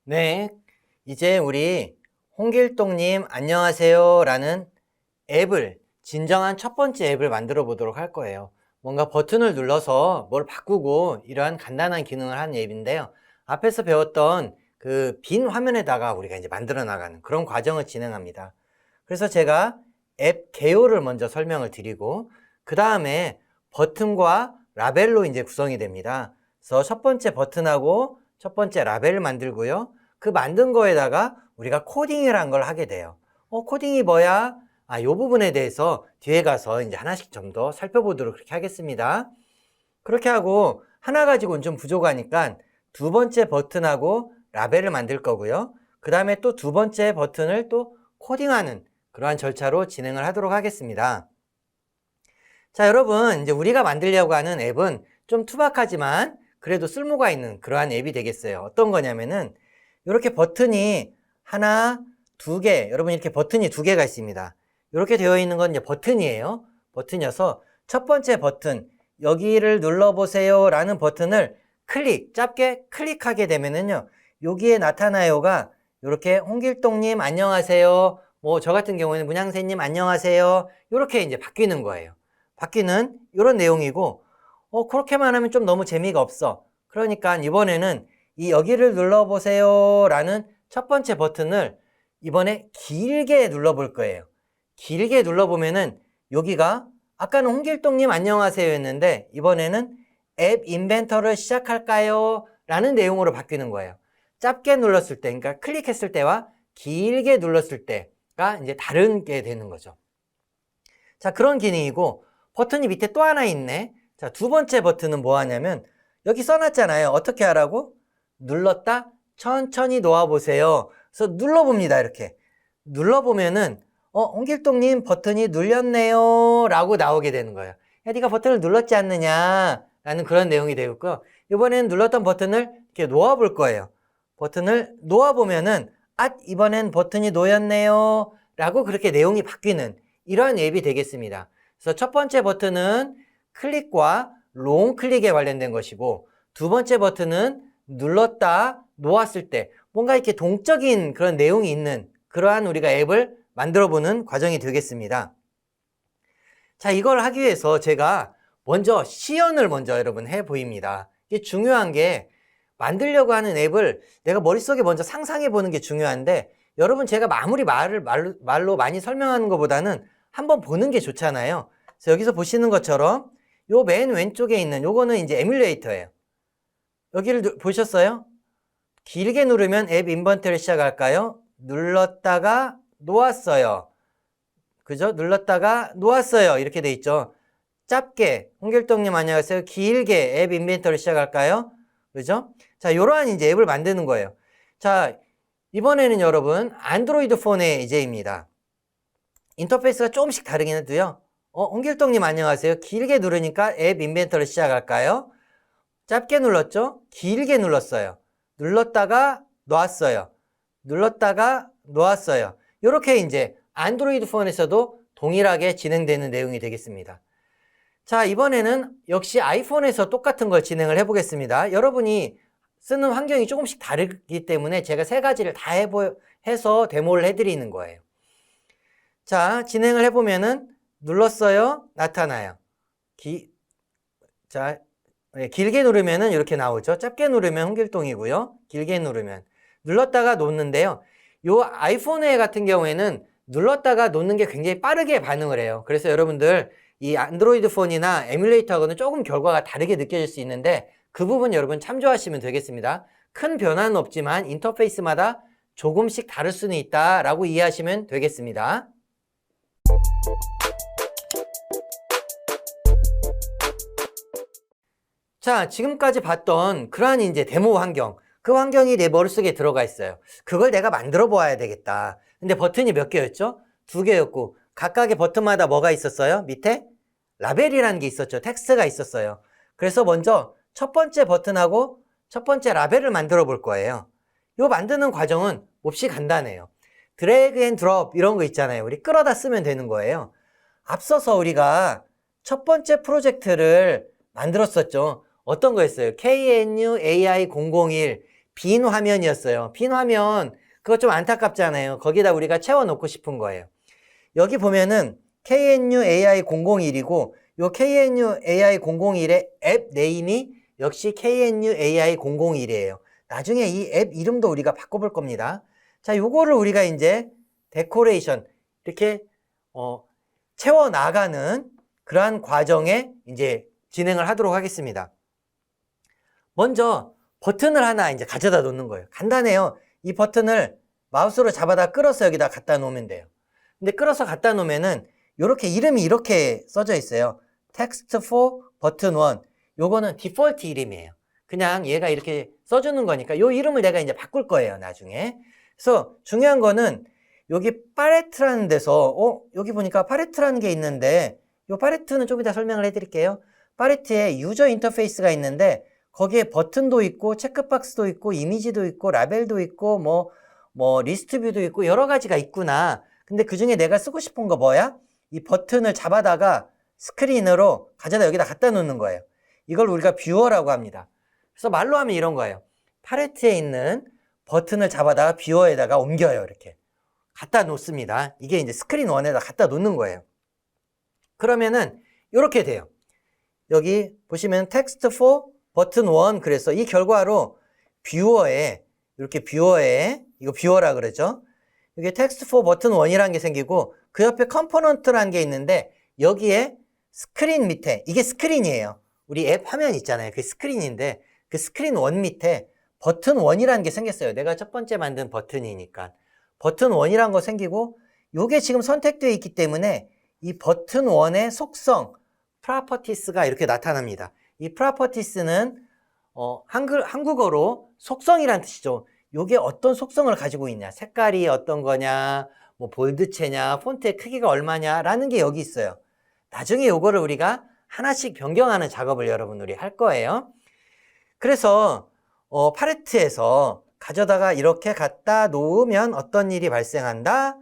네, 이제 우리 홍길동님 안녕하세요 라는 앱을, 진정한 첫 번째 앱을 만들어 보도록 할 거예요. 뭔가 버튼을 눌러서 뭘 바꾸고 이러한 간단한 기능을 하는 앱인데요. 앞에서 배웠던 그 빈 화면에다가 우리가 이제 만들어 나가는 그런 과정을 진행합니다. 그래서 제가 앱 개요를 먼저 설명을 드리고 그 다음에 버튼과 라벨로 이제 구성이 됩니다. 그래서 첫 번째 버튼하고 첫 번째 라벨을 만들고요. 그 만든 거에다가 우리가 코딩이라는 걸 하게 돼요. 코딩이 뭐야? 이 부분에 대해서 뒤에 가서 이제 하나씩 좀 더 살펴보도록 그렇게 하겠습니다. 그렇게 하고 하나 가지고는 좀 부족하니까 두 번째 버튼하고 라벨을 만들 거고요. 그 다음에 또 두 번째 버튼을 또 코딩하는 그러한 절차로 진행을 하도록 하겠습니다. 자, 여러분, 이제 우리가 만들려고 하는 앱은 좀 투박하지만 그래도 쓸모가 있는 그러한 앱이 되겠어요. 어떤 거냐면은 이렇게 버튼이 하나, 두 개, 여러분 이렇게 버튼이 두 개가 있습니다. 이렇게 되어 있는 건 이제 버튼이에요. 버튼이어서 첫 번째 버튼, 여기를 눌러보세요 라는 버튼을 짧게 클릭하게 되면은요, 여기에 나타나요가 이렇게 홍길동님 안녕하세요. 뭐 저 같은 경우에는 문양새님 안녕하세요. 이렇게 이제 바뀌는 거예요. 바뀌는 이런 내용이고, 그렇게만 하면 좀 너무 재미가 없어. 그러니까 이번에는 이 여기를 눌러보세요 라는 첫 번째 버튼을 이번에 길게 눌러볼 거예요. 길게 눌러보면은 여기가 아까는 홍길동님 안녕하세요 했는데 이번에는 앱 인벤터를 시작할까요? 라는 내용으로 바뀌는 거예요. 짧게 눌렀을 때, 그러니까 클릭했을 때와 길게 눌렀을 때가 이제 다른 게 되는 거죠. 자, 그런 기능이고 버튼이 밑에 또 하나 있네. 자, 두 번째 버튼은 뭐 하냐면 여기 써놨잖아요. 어떻게 하라고? 눌렀다 천천히 놓아보세요. 그래서 눌러봅니다. 이렇게 눌러보면은 홍길동님 버튼이 눌렸네요 라고 나오게 되는 거예요. 야, 네가 버튼을 눌렀지 않느냐 라는 그런 내용이 되었고요. 이번에는 눌렀던 버튼을 이렇게 놓아볼 거예요. 버튼을 놓아보면은 이번엔 버튼이 놓였네요 라고 그렇게 내용이 바뀌는 이러한 앱이 되겠습니다. 그래서 첫 번째 버튼은 클릭과 롱 클릭에 관련된 것이고 두 번째 버튼은 눌렀다 놓았을 때 뭔가 이렇게 동적인 그런 내용이 있는 그러한 우리가 앱을 만들어 보는 과정이 되겠습니다. 자, 이걸 하기 위해서 제가 먼저 시연을 먼저 여러분 해 보입니다. 이게 중요한 게 만들려고 하는 앱을 내가 머릿속에 먼저 상상해 보는 게 중요한데 여러분 제가 말로 많이 설명하는 것보다는 한번 보는 게 좋잖아요. 그래서 여기서 보시는 것처럼 요 맨 왼쪽에 있는 요거는 이제 에뮬레이터예요. 여기를 보셨어요? 길게 누르면 앱 인벤터리 시작할까요? 눌렀다가 놓았어요. 그죠? 눌렀다가 놓았어요. 이렇게 돼 있죠. 짧게 홍길동님 안녕하세요. 길게 앱 인벤터리 시작할까요? 그죠? 자, 이러한 이제 앱을 만드는 거예요. 자, 이번에는 여러분 안드로이드 폰의 이제입니다. 인터페이스가 조금씩 다르긴 해도요. 홍길동님 안녕하세요. 길게 누르니까 앱 인벤터리 시작할까요? 짧게 눌렀죠? 길게 눌렀어요. 눌렀다가 놓았어요. 눌렀다가 놓았어요. 이렇게 이제 안드로이드 폰에서도 동일하게 진행되는 내용이 되겠습니다. 자, 이번에는 역시 아이폰에서 똑같은 걸 진행을 해보겠습니다. 여러분이 쓰는 환경이 조금씩 다르기 때문에 제가 세 가지를 다 해서 데모를 해드리는 거예요. 자, 진행을 해보면은 눌렀어요. 나타나요. 길게 누르면은 이렇게 나오죠. 짧게 누르면 홍길동이고요. 길게 누르면. 눌렀다가 놓는데요. 요 아이폰에 같은 경우에는 눌렀다가 놓는 게 굉장히 빠르게 반응을 해요. 그래서 여러분들 이 안드로이드 폰이나 에뮬레이터하고는 조금 결과가 다르게 느껴질 수 있는데 그 부분 여러분 참조하시면 되겠습니다. 큰 변화는 없지만 인터페이스마다 조금씩 다를 수는 있다라고 이해하시면 되겠습니다. 자, 지금까지 봤던 그러한 이제 데모 환경, 그 환경이 내 머릿속에 들어가 있어요. 그걸 내가 만들어 보아야 되겠다. 근데 버튼이 몇 개였죠? 두 개였고 각각의 버튼마다 뭐가 있었어요? 밑에 라벨이라는 게 있었죠. 텍스트가 있었어요. 그래서 먼저 첫 번째 버튼하고 첫 번째 라벨을 만들어 볼 거예요. 이 만드는 과정은 몹시 간단해요. 드래그 앤 드롭 이런 거 있잖아요. 우리 끌어다 쓰면 되는 거예요. 앞서서 우리가 첫 번째 프로젝트를 만들었었죠. 어떤 거였어요? KNUAI001 빈 화면이었어요. 빈 화면, 그거 좀 안타깝잖아요. 거기다 우리가 채워놓고 싶은 거예요. 여기 보면은 KNU AI 001이고, 요 KNU AI 001의 앱 네임이 역시 KNU AI 001이에요. 나중에 이 앱 이름도 우리가 바꿔볼 겁니다. 자, 요거를 우리가 이제 데코레이션, 이렇게, 채워나가는 그러한 과정에 이제 진행을 하도록 하겠습니다. 먼저 버튼을 하나 이제 가져다 놓는 거예요. 간단해요. 이 버튼을 마우스로 잡아다 끌어서 여기다 갖다 놓으면 돼요. 근데 끌어서 갖다 놓으면은 이렇게 이름이 이렇게 써져 있어요. Text for 버튼 1. 요거는 디폴트 이름이에요. 그냥 얘가 이렇게 써주는 거니까 요 이름을 내가 이제 바꿀 거예요, 나중에. 그래서 중요한 거는 여기 팔레트라는 데서 여기 보니까 팔레트라는 게 있는데 요 팔레트는 좀 이따 설명을 해드릴게요. 팔레트에 유저 인터페이스가 있는데 거기에 버튼도 있고 체크박스도 있고 이미지도 있고 라벨도 있고 뭐 리스트 뷰도 있고 여러 가지가 있구나. 근데 그 중에 내가 쓰고 싶은 거 뭐야? 이 버튼을 잡아다가 스크린으로 가져다 여기다 갖다 놓는 거예요. 이걸 우리가 뷰어라고 합니다. 그래서 말로 하면 이런 거예요. 팔레트에 있는 버튼을 잡아다가 뷰어에다가 옮겨요. 이렇게 갖다 놓습니다. 이게 이제 스크린 1에다 갖다 놓는 거예요. 그러면은 이렇게 돼요. 여기 보시면 text for 버튼 1 그래서 이 결과로 뷰어에 이렇게 뷰어에 이거 뷰어라 그러죠. 여기 text for 버튼 1이라는 게 생기고 그 옆에 컴포넌트라는 게 있는데 여기에 스크린 밑에 이게 스크린이에요. 우리 앱 화면 있잖아요. 그 스크린인데 그 스크린 1 밑에 버튼 1이라는 게 생겼어요. 내가 첫 번째 만든 버튼이니까 버튼 1이라는 거 생기고 요게 지금 선택되어 있기 때문에 이 버튼 1의 속성 properties가 이렇게 나타납니다. 이 properties는 한국어로 속성이란 뜻이죠. 요게 어떤 속성을 가지고 있냐, 색깔이 어떤 거냐, 뭐 볼드체냐, 폰트의 크기가 얼마냐 라는 게 여기 있어요. 나중에 요거를 우리가 하나씩 변경하는 작업을 여러분들이 할 거예요. 그래서 팔레트에서 가져다가 이렇게 갖다 놓으면 어떤 일이 발생한다?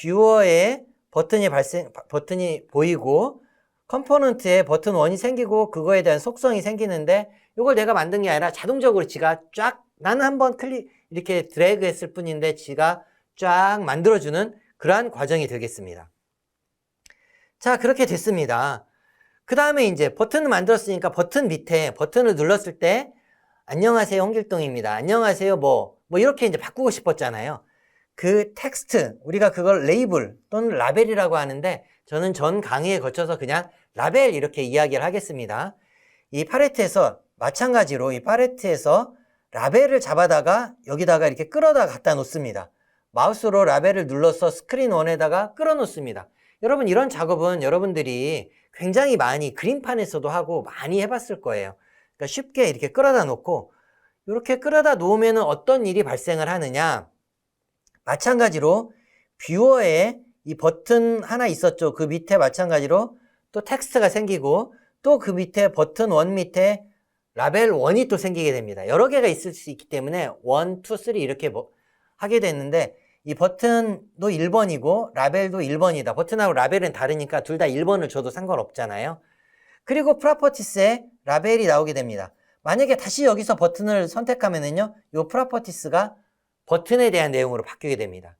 뷰어에 버튼이 보이고 컴포넌트에 버튼 1이 생기고 그거에 대한 속성이 생기는데 이걸 내가 만든 게 아니라 자동적으로 지가 쫙 나는 한번 이렇게 드래그 했을 뿐인데 지가 쫙 만들어주는 그러한 과정이 되겠습니다. 자, 그렇게 됐습니다. 그 다음에 이제 버튼을 만들었으니까 버튼 밑에 버튼을 눌렀을 때 안녕하세요, 홍길동입니다. 안녕하세요, 뭐 이렇게 이제 바꾸고 싶었잖아요. 그 텍스트, 우리가 그걸 레이블 또는 라벨이라고 하는데 저는 전 강의에 거쳐서 그냥 라벨 이렇게 이야기를 하겠습니다. 이 팔레트에서 마찬가지로 이 팔레트에서 라벨을 잡아다가 여기다가 이렇게 끌어다 갖다 놓습니다. 마우스로 라벨을 눌러서 스크린 1에다가 끌어 놓습니다. 여러분 이런 작업은 여러분들이 굉장히 많이 그림판에서도 하고 많이 해봤을 거예요. 그러니까 쉽게 이렇게 끌어다 놓고 이렇게 끌어다 놓으면 어떤 일이 발생을 하느냐, 마찬가지로 뷰어에 이 버튼 하나 있었죠. 그 밑에 마찬가지로 또 텍스트가 생기고 또 그 밑에 버튼 1 밑에 라벨 1이 또 생기게 됩니다. 여러 개가 있을 수 있기 때문에 1, 2, 3 이렇게 하게 됐는데 이 버튼도 1번이고 라벨도 1번이다. 버튼하고 라벨은 다르니까 둘 다 1번을 줘도 상관없잖아요. 그리고 프로퍼티스에 라벨이 나오게 됩니다. 만약에 다시 여기서 버튼을 선택하면은요, 이 프로퍼티스가 버튼에 대한 내용으로 바뀌게 됩니다.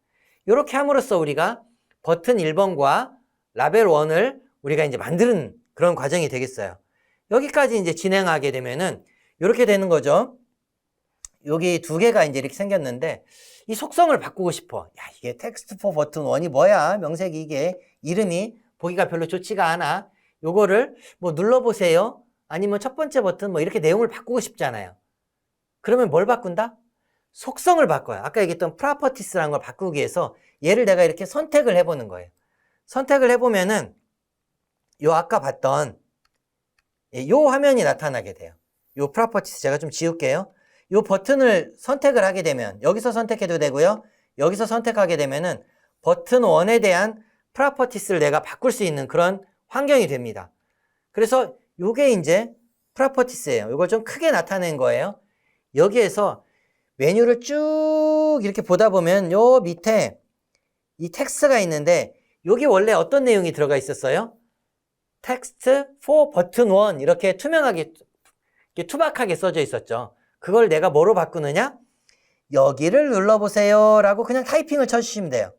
이렇게 함으로써 우리가 버튼 1번과 라벨 1을 우리가 이제 만드는 그런 과정이 되겠어요. 여기까지 이제 진행하게 되면은 이렇게 되는 거죠. 여기 두 개가 이제 이렇게 생겼는데 이 속성을 바꾸고 싶어. 야, 이게 텍스트 포 버튼 1이 뭐야? 명색이 이게 이름이 보기가 별로 좋지가 않아. 요거를 뭐 눌러보세요. 아니면 첫 번째 버튼 뭐 이렇게 내용을 바꾸고 싶잖아요. 그러면 뭘 바꾼다? 속성을 바꿔요. 아까 얘기했던 properties라는 걸 바꾸기 위해서 얘를 내가 이렇게 선택을 해보는 거예요. 선택을 해보면은 요 아까 봤던 요 화면이 나타나게 돼요. 요 properties 제가 좀 지울게요. 요 버튼을 선택을 하게 되면 여기서 선택해도 되고요. 여기서 선택하게 되면은 버튼 1에 대한 properties를 내가 바꿀 수 있는 그런 환경이 됩니다. 그래서 요게 이제 properties예요. 요걸 좀 크게 나타낸 거예요. 여기에서 메뉴를 쭉 이렇게 보다 보면 요 밑에 이 텍스트가 있는데 여기 원래 어떤 내용이 들어가 있었어요? 텍스트 for 버튼 1 이렇게 투명하게 투박하게 써져 있었죠. 그걸 내가 뭐로 바꾸느냐? 여기를 눌러보세요 라고 그냥 타이핑을 쳐주시면 돼요.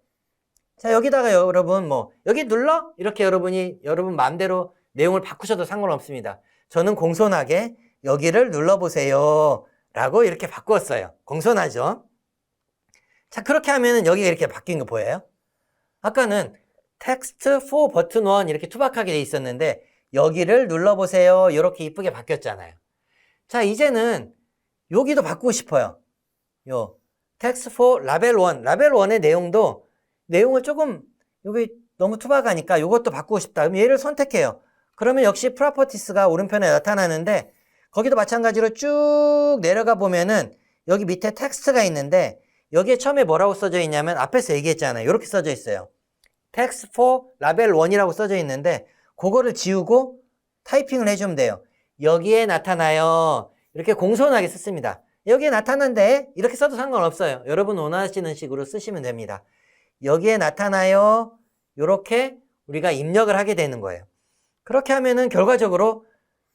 자, 여기다가 여러분 여기 눌러? 이렇게 여러분 마음대로 내용을 바꾸셔도 상관없습니다. 저는 공손하게 여기를 눌러보세요 라고 이렇게 바꾸었어요. 공손하죠? 자, 그렇게 하면은 여기가 이렇게 바뀐 거 보여요? 아까는 text for button 1 이렇게 투박하게 돼 있었는데 여기를 눌러보세요 이렇게 이쁘게 바뀌었잖아요. 자, 이제는 여기도 바꾸고 싶어요. 요 text for label 1 라벨 1의 내용을 조금 여기 너무 투박하니까 이것도 바꾸고 싶다. 그럼 얘를 선택해요. 그러면 역시 properties가 오른편에 나타나는데 거기도 마찬가지로 쭉 내려가 보면은 여기 밑에 텍스트가 있는데 여기에 처음에 뭐라고 써져 있냐면 앞에서 얘기했잖아요. 이렇게 써져 있어요. text for label 1이라고 써져 있는데 그거를 지우고 타이핑을 해주면 돼요. 여기에 나타나요. 이렇게 공손하게 썼습니다. 여기에 나타난데 이렇게 써도 상관없어요. 여러분 원하시는 식으로 쓰시면 됩니다. 여기에 나타나요. 이렇게 우리가 입력을 하게 되는 거예요. 그렇게 하면은 결과적으로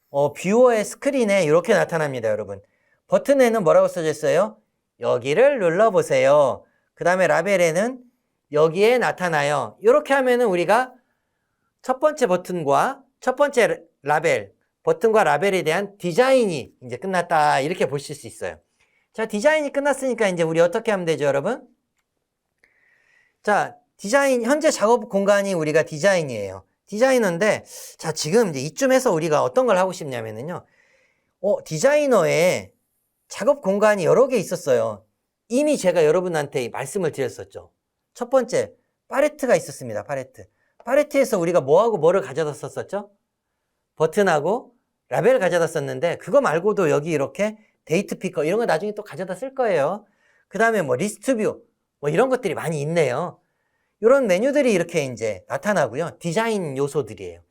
뷰어의 스크린에 이렇게 나타납니다, 여러분. 버튼에는 뭐라고 써져 있어요? 여기를 눌러보세요. 그 다음에 라벨에는 여기에 나타나요. 이렇게 하면은 우리가 첫 번째 버튼과 첫 번째 라벨, 버튼과 라벨에 대한 디자인이 이제 끝났다. 이렇게 보실 수 있어요. 자, 디자인이 끝났으니까 이제 우리 어떻게 하면 되죠, 여러분? 자, 디자인, 현재 작업 공간이 우리가 디자인이에요. 디자이너인데, 자, 지금 이제 이쯤에서 우리가 어떤 걸 하고 싶냐면은요. 디자이너에 작업 공간이 여러 개 있었어요. 이미 제가 여러분한테 말씀을 드렸었죠. 첫 번째, 팔레트가 있었습니다. 팔레트에서 우리가 뭐하고 뭐를 가져다 썼었죠? 버튼하고 라벨을 가져다 썼는데, 그거 말고도 여기 이렇게 데이트 피커, 이런 거 나중에 또 가져다 쓸 거예요. 그 다음에 리스트 뷰, 이런 것들이 많이 있네요. 이런 메뉴들이 이렇게 이제 나타나고요. 디자인 요소들이에요.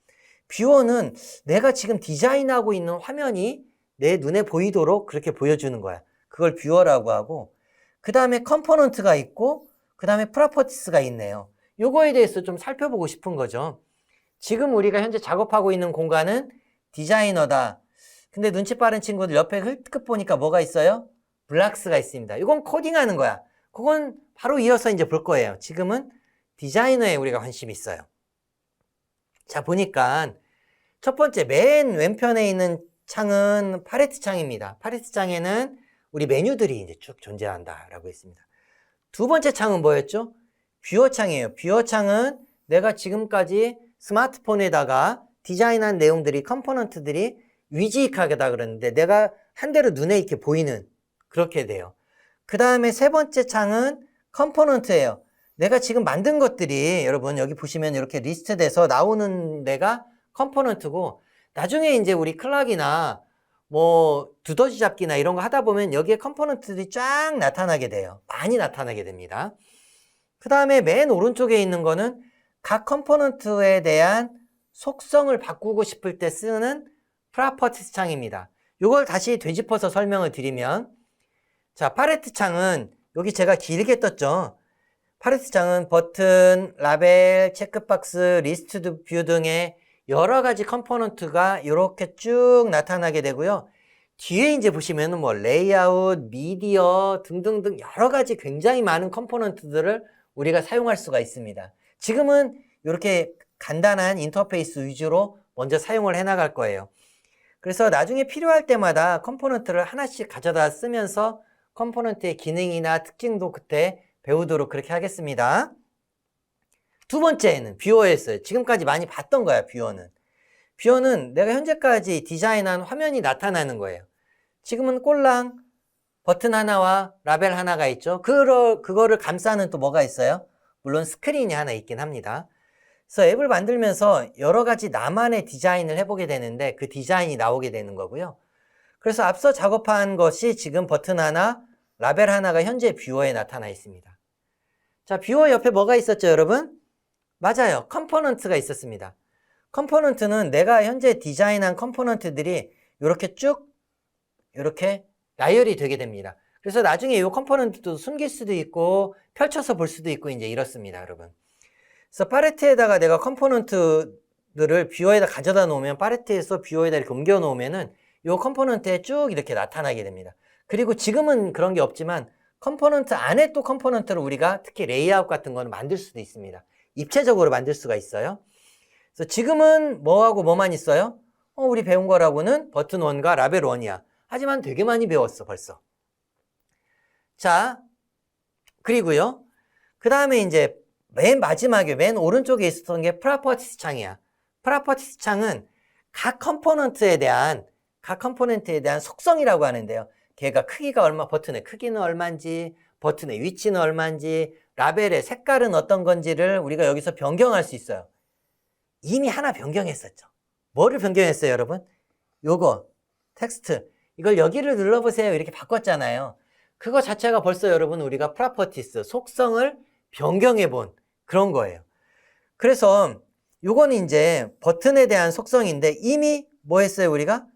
뷰어는 내가 지금 디자인하고 있는 화면이 내 눈에 보이도록 그렇게 보여주는 거야. 그걸 뷰어라고 하고, 그 다음에 컴포넌트가 있고, 그 다음에 프로퍼티스가 있네요. 요거에 대해서 좀 살펴보고 싶은 거죠. 지금 우리가 현재 작업하고 있는 공간은 디자이너다. 근데 눈치 빠른 친구들 옆에 흙끝 보니까 뭐가 있어요? 블락스가 있습니다. 이건 코딩하는 거야. 그건 바로 이어서 이제 볼 거예요. 지금은 디자이너에 우리가 관심이 있어요. 자, 보니까 첫 번째 맨 왼편에 있는 창은 팔레트 창입니다. 팔레트 창에는 우리 메뉴들이 이제 쭉 존재한다라고 했습니다. 두 번째 창은 뭐였죠? 뷰어 창이에요. 뷰어 창은 내가 지금까지 스마트폰에다가 디자인한 내용들이, 컴포넌트들이 위지익하게다 그러는데 내가 한 대로 눈에 이렇게 보이는 그렇게 돼요. 그 다음에 세 번째 창은 컴포넌트예요. 내가 지금 만든 것들이 여러분 여기 보시면 이렇게 리스트돼서 나오는 데가 컴포넌트고 나중에 이제 우리 클락이나 두더지 잡기나 이런 거 하다 보면 여기에 컴포넌트들이 쫙 나타나게 돼요. 많이 나타나게 됩니다. 그 다음에 맨 오른쪽에 있는 거는 각 컴포넌트에 대한 속성을 바꾸고 싶을 때 쓰는 프로퍼티스 창입니다. 이걸 다시 되짚어서 설명을 드리면 자, 팔레트 창은 여기 제가 길게 떴죠. 팔레트 창은 버튼, 라벨, 체크박스, 리스트 뷰 등의 여러 가지 컴포넌트가 이렇게 쭉 나타나게 되고요. 뒤에 이제 보시면은 레이아웃, 미디어 등등등 여러 가지 굉장히 많은 컴포넌트들을 우리가 사용할 수가 있습니다. 지금은 이렇게 간단한 인터페이스 위주로 먼저 사용을 해 나갈 거예요. 그래서 나중에 필요할 때마다 컴포넌트를 하나씩 가져다 쓰면서 컴포넌트의 기능이나 특징도 그때 배우도록 그렇게 하겠습니다. 두 번째는 뷰어였어요. 지금까지 많이 봤던 거야, 뷰어는. 뷰어는 내가 현재까지 디자인한 화면이 나타나는 거예요. 지금은 꼴랑 버튼 하나와 라벨 하나가 있죠. 그거를 감싸는 또 뭐가 있어요? 물론 스크린이 하나 있긴 합니다. 그래서 앱을 만들면서 여러 가지 나만의 디자인을 해보게 되는데 그 디자인이 나오게 되는 거고요. 그래서 앞서 작업한 것이 지금 버튼 하나, 라벨 하나가 현재 뷰어에 나타나 있습니다. 자, 뷰어 옆에 뭐가 있었죠, 여러분? 맞아요. 컴포넌트가 있었습니다. 컴포넌트는 내가 현재 디자인한 컴포넌트들이 이렇게 쭉 이렇게 나열이 되게 됩니다. 그래서 나중에 이 컴포넌트도 숨길 수도 있고 펼쳐서 볼 수도 있고 이제 이렇습니다, 여러분. 그래서 팔레트에다가 내가 컴포넌트들을 뷰어에다 가져다 놓으면 팔레트에서 뷰어에다 이렇게 옮겨 놓으면은 이 컴포넌트에 쭉 이렇게 나타나게 됩니다. 그리고 지금은 그런 게 없지만 컴포넌트 안에 또 컴포넌트를 우리가 특히 레이아웃 같은 거는 만들 수도 있습니다. 입체적으로 만들 수가 있어요. 그래서 지금은 뭐하고 뭐만 있어요? 우리 배운 거라고는 버튼 1과 라벨 1이야. 하지만 되게 많이 배웠어, 벌써. 자, 그리고요. 그 다음에 이제 맨 마지막에 맨 오른쪽에 있었던 게 프로퍼티스 창이야. 프로퍼티스 창은 각 컴포넌트에 대한 속성이라고 하는데요. 걔가 크기가 얼마, 버튼의 크기는 얼마인지, 버튼의 위치는 얼마인지, 라벨의 색깔은 어떤 건지를 우리가 여기서 변경할 수 있어요. 이미 하나 변경했었죠. 뭐를 변경했어요, 여러분? 요거, 텍스트. 이걸 여기를 눌러보세요. 이렇게 바꿨잖아요. 그거 자체가 벌써 여러분 우리가 프로퍼티스, 속성을 변경해 본 그런 거예요. 그래서 요거는 이제 버튼에 대한 속성인데 이미 뭐 했어요, 우리가?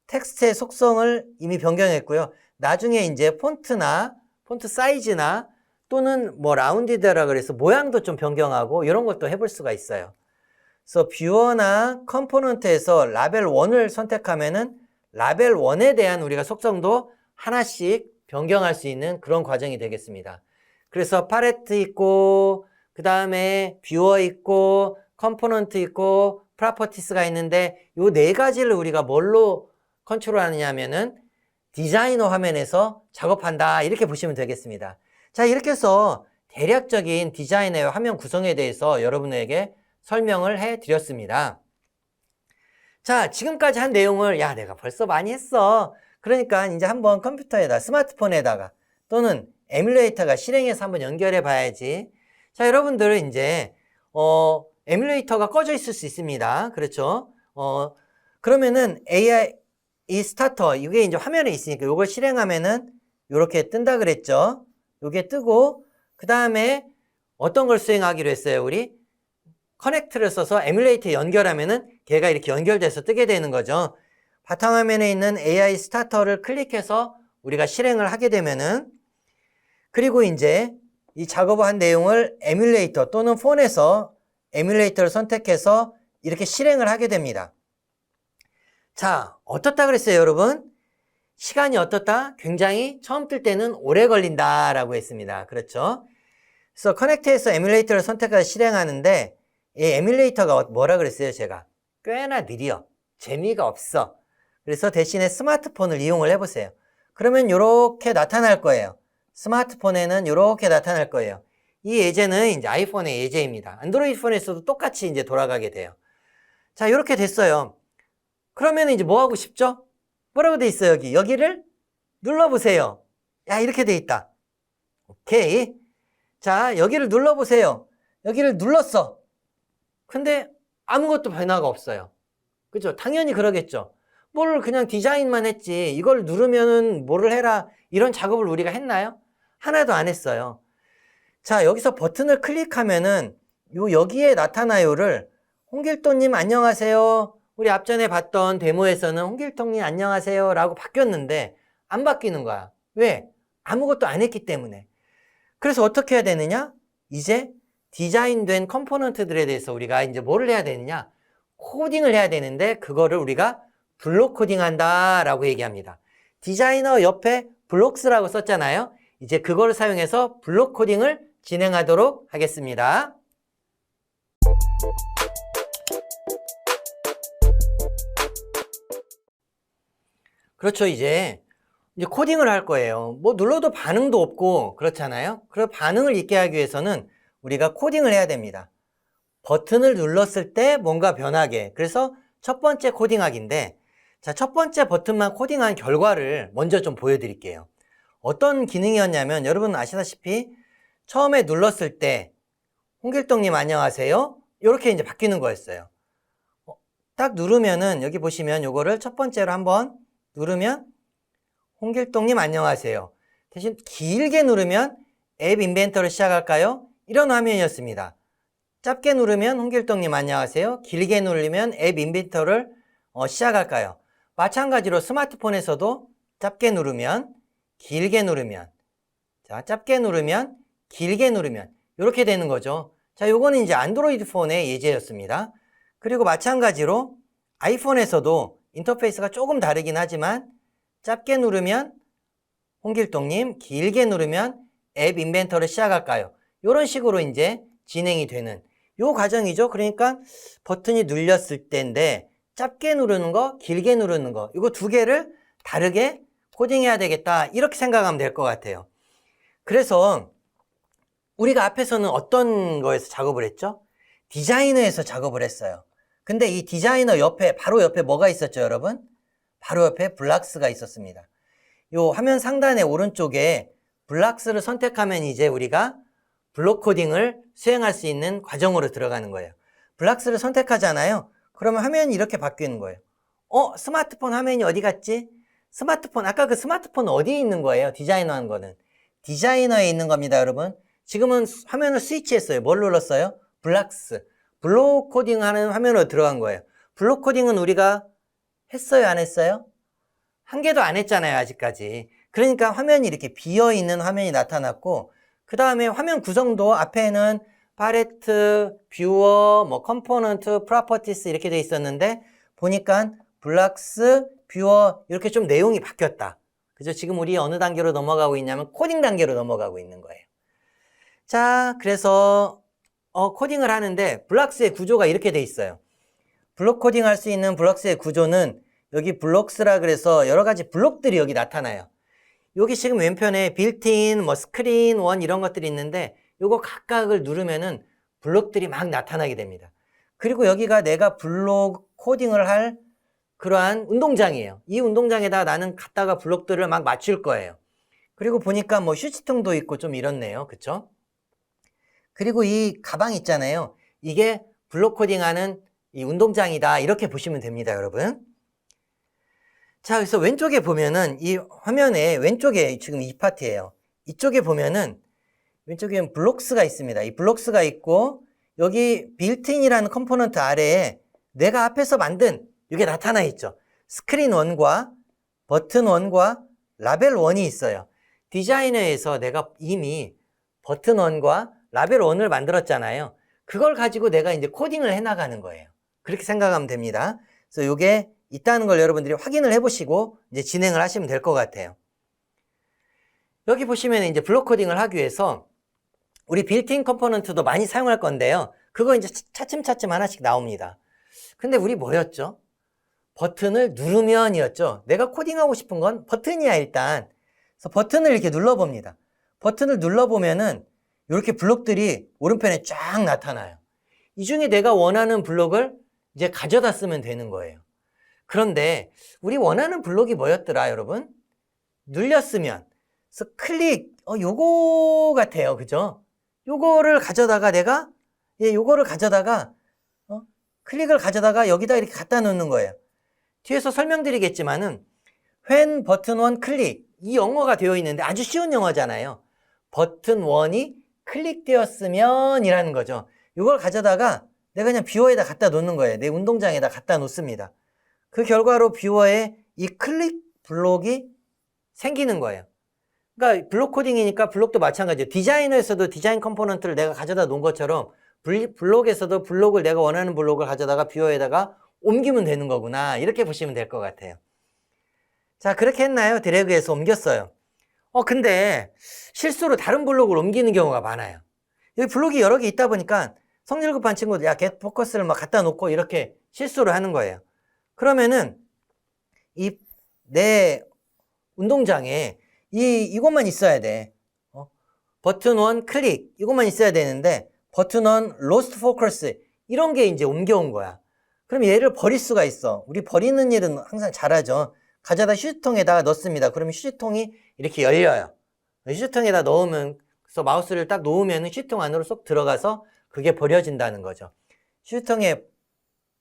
텍스트의 속성을 이미 변경했고요. 나중에 이제 폰트나 폰트 사이즈나 또는 뭐 라운디드라 그래서 모양도 좀 변경하고 이런 것도 해볼 수가 있어요. 그래서 뷰어나 컴포넌트에서 라벨 1을 선택하면은 라벨 1에 대한 우리가 속성도 하나씩 변경할 수 있는 그런 과정이 되겠습니다. 그래서 팔레트 있고 그 다음에 뷰어 있고 컴포넌트 있고 프로퍼티스가 있는데 요 네 가지를 우리가 뭘로 컨트롤 하느냐면은 디자이너 화면에서 작업한다 이렇게 보시면 되겠습니다. 자, 이렇게 해서 대략적인 디자이너의 화면 구성에 대해서 여러분에게 설명을 해 드렸습니다. 자, 지금까지 한 내용을 야 내가 벌써 많이 했어. 그러니까 이제 한번 컴퓨터에다 스마트폰에다가 또는 에뮬레이터가 실행해서 한번 연결해 봐야지. 자, 여러분들은 이제 에뮬레이터가 꺼져 있을 수 있습니다. 그렇죠? 그러면은 AI 이 스타터 이게 이제 화면에 있으니까 이걸 실행하면은 이렇게 뜬다 그랬죠. 이게 뜨고 그 다음에 어떤 걸 수행하기로 했어요, 우리? 커넥트를 써서 에뮬레이터에 연결하면은 걔가 이렇게 연결돼서 뜨게 되는 거죠. 바탕화면에 있는 AI 스타터를 클릭해서 우리가 실행을 하게 되면은 그리고 이제 이 작업을 한 내용을 에뮬레이터 또는 폰에서 에뮬레이터를 선택해서 이렇게 실행을 하게 됩니다. 자, 어떻다 그랬어요, 여러분? 시간이 어떻다? 굉장히 처음 뜰 때는 오래 걸린다라고 했습니다. 그렇죠? 그래서 커넥트에서 에뮬레이터를 선택해서 실행하는데 이 에뮬레이터가 뭐라 그랬어요, 제가? 꽤나 느려. 재미가 없어. 그래서 대신에 스마트폰을 이용을 해보세요. 그러면 이렇게 나타날 거예요. 스마트폰에는 이렇게 나타날 거예요. 이 예제는 이제 아이폰의 예제입니다. 안드로이드 폰에서도 똑같이 이제 돌아가게 돼요. 자, 이렇게 됐어요. 그러면 이제 뭐 하고 싶죠? 뭐라고 돼 있어요, 여기? 여기를 눌러보세요. 야, 이렇게 돼 있다. 오케이. 자, 여기를 눌러보세요. 여기를 눌렀어. 근데 아무것도 변화가 없어요. 그죠? 당연히 그러겠죠. 뭘 그냥 디자인만 했지. 이걸 누르면은 뭐를 해라. 이런 작업을 우리가 했나요? 하나도 안 했어요. 자, 여기서 버튼을 클릭하면은 여기에 나타나요를 홍길동님 안녕하세요. 우리 앞전에 봤던 데모에서는 홍길동님 안녕하세요 라고 바뀌었는데 안 바뀌는 거야. 왜? 아무것도 안 했기 때문에. 그래서 어떻게 해야 되느냐? 이제 디자인된 컴포넌트들에 대해서 우리가 이제 뭐를 해야 되느냐? 코딩을 해야 되는데 그거를 우리가 블록 코딩한다 라고 얘기합니다. 디자이너 옆에 블록스라고 썼잖아요. 이제 그거를 사용해서 블록 코딩을 진행하도록 하겠습니다. 그렇죠. 이제 코딩을 할 거예요. 뭐 눌러도 반응도 없고 그렇잖아요. 그래서 반응을 있게 하기 위해서는 우리가 코딩을 해야 됩니다. 버튼을 눌렀을 때 뭔가 변하게. 그래서 첫 번째 코딩하기인데 자, 첫 번째 버튼만 코딩한 결과를 먼저 좀 보여드릴게요. 어떤 기능이었냐면 여러분 아시다시피 처음에 눌렀을 때 홍길동님 안녕하세요. 이렇게 이제 바뀌는 거였어요. 딱 누르면은 여기 보시면 요거를 첫 번째로 한번 누르면 홍길동님 안녕하세요. 대신 길게 누르면 앱 인벤터를 시작할까요? 이런 화면이었습니다. 짧게 누르면 홍길동님 안녕하세요. 길게 누르면 앱 인벤터를 시작할까요? 마찬가지로 스마트폰에서도 짧게 누르면 길게 누르면 자, 짧게 누르면 길게 누르면 이렇게 되는 거죠. 자, 요거는 이제 안드로이드 폰의 예제였습니다. 그리고 마찬가지로 아이폰에서도 인터페이스가 조금 다르긴 하지만 짧게 누르면 홍길동님 길게 누르면 앱 인벤터를 시작할까요? 이런 식으로 이제 진행이 되는 요 과정이죠. 그러니까 버튼이 눌렸을 때인데 짧게 누르는 거, 길게 누르는 거 이거 두 개를 다르게 코딩해야 되겠다 이렇게 생각하면 될 것 같아요. 그래서 우리가 앞에서는 어떤 거에서 작업을 했죠? 디자이너에서 작업을 했어요. 근데 이 디자이너 옆에 바로 옆에 뭐가 있었죠, 여러분? 바로 옆에 블락스가 있었습니다. 요 화면 상단의 오른쪽에 블락스를 선택하면 이제 우리가 블록 코딩을 수행할 수 있는 과정으로 들어가는 거예요. 블락스를 선택하잖아요. 그러면 화면이 이렇게 바뀌는 거예요. 스마트폰 화면이 어디 갔지? 스마트폰, 아까 그 스마트폰 어디에 있는 거예요? 디자이너 한 거는. 디자이너에 있는 겁니다, 여러분. 지금은 화면을 스위치했어요. 뭘 눌렀어요? 블락스. 블록 코딩 하는 화면으로 들어간 거예요. 블록 코딩은 우리가 했어요, 안 했어요? 한 개도 안 했잖아요, 아직까지. 그러니까 화면이 이렇게 비어있는 화면이 나타났고, 그 다음에 화면 구성도 앞에는 팔레트, 뷰어, 컴포넌트, 프로퍼티스 이렇게 돼 있었는데, 보니까 블락스, 뷰어 이렇게 좀 내용이 바뀌었다. 그죠? 지금 우리 어느 단계로 넘어가고 있냐면 코딩 단계로 넘어가고 있는 거예요. 자, 그래서 코딩을 하는데 블록스의 구조가 이렇게 돼 있어요. 블록 코딩 할 수 있는 블록스의 구조는 여기 블록스라 그래서 여러 가지 블록들이 여기 나타나요. 여기 지금 왼편에 빌트인, 스크린, 원 이런 것들이 있는데 요거 각각을 누르면은 블록들이 막 나타나게 됩니다. 그리고 여기가 내가 블록 코딩을 할 그러한 운동장이에요. 이 운동장에다 나는 갖다가 블록들을 막 맞출 거예요. 그리고 보니까 휴지통도 있고 좀 이렇네요. 그쵸? 그리고 이 가방 있잖아요. 이게 블록 코딩하는 이 운동장이다. 이렇게 보시면 됩니다, 여러분. 자, 그래서 왼쪽에 보면은 이 화면에 왼쪽에 지금 이 파트예요. 이쪽에 보면은 왼쪽에 블록스가 있습니다. 이 블록스가 있고 여기 빌트인이라는 컴포넌트 아래에 내가 앞에서 만든 이게 나타나 있죠. 스크린 1과 버튼 1과 라벨 1이 있어요. 디자이너에서 내가 이미 버튼 1과 라벨 1을 만들었잖아요. 그걸 가지고 내가 이제 코딩을 해나가는 거예요. 그렇게 생각하면 됩니다. 그래서 이게 있다는 걸 여러분들이 확인을 해보시고 이제 진행을 하시면 될 것 같아요. 여기 보시면 이제 블록 코딩을 하기 위해서 우리 빌트인 컴포넌트도 많이 사용할 건데요. 그거 이제 차츰차츰 하나씩 나옵니다. 근데 우리 뭐였죠? 버튼을 누르면이었죠. 내가 코딩하고 싶은 건 버튼이야, 일단. 그래서 버튼을 이렇게 눌러봅니다. 버튼을 눌러보면은 이렇게 블록들이 오른편에 쫙 나타나요. 이 중에 내가 원하는 블록을 이제 가져다 쓰면 되는 거예요. 그런데 우리 원하는 블록이 뭐였더라, 여러분? 눌렸으면. 그래서 클릭, 요거 같아요. 그죠? 요거를 가져다가 내가, 요거를 가져다가, 클릭을 가져다가 여기다 이렇게 갖다 놓는 거예요. 뒤에서 설명드리겠지만은, when 버튼 1 클릭. 이 영어가 되어 있는데 아주 쉬운 영어잖아요. 버튼 1이 클릭되었으면 이라는 거죠. 이걸 가져다가 내가 그냥 뷰어에다 갖다 놓는 거예요. 내 운동장에다 갖다 놓습니다. 그 결과로 뷰어에 이 클릭 블록이 생기는 거예요. 그러니까 블록 코딩이니까 블록도 마찬가지예요. 디자이너에서도 디자인 컴포넌트를 내가 가져다 놓은 것처럼 블록에서도 블록을 내가 원하는 블록을 가져다가 뷰어에다가 옮기면 되는 거구나. 이렇게 보시면 될 것 같아요. 자, 그렇게 했나요? 드래그해서 옮겼어요. 근데 실수로 다른 블록을 옮기는 경우가 많아요. 여기 블록이 여러 개 있다 보니까 성질 급한 친구들, get 포커스를 막 갖다 놓고 이렇게 실수를 하는 거예요. 그러면은 내 운동장에 이것만 있어야 돼. 버튼 1 클릭 이것만 있어야 되는데 버튼 1 lost focus 이런 게 이제 옮겨온 거야. 그럼 얘를 버릴 수가 있어. 우리 버리는 일은 항상 잘하죠. 가져다 휴지통에다가 넣습니다. 그러면 휴지통이 이렇게 열려요. 휴지통에다 넣으면, 그래서 마우스를 딱 놓으면 휴지통 안으로 쏙 들어가서 그게 버려진다는 거죠. 휴지통에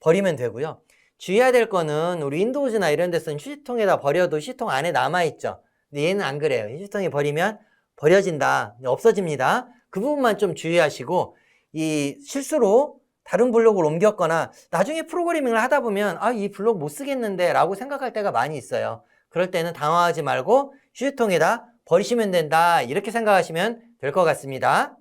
버리면 되고요. 주의해야 될 거는 우리 윈도우즈나 이런 데서는 휴지통에다 버려도 휴지통 안에 남아있죠. 근데 얘는 안 그래요. 휴지통에 버리면 버려진다. 없어집니다. 그 부분만 좀 주의하시고, 이 실수로 다른 블록을 옮겼거나 나중에 프로그래밍을 하다 보면 이 블록 못 쓰겠는데 라고 생각할 때가 많이 있어요. 그럴 때는 당황하지 말고 휴지통에다 버리시면 된다. 이렇게 생각하시면 될 것 같습니다.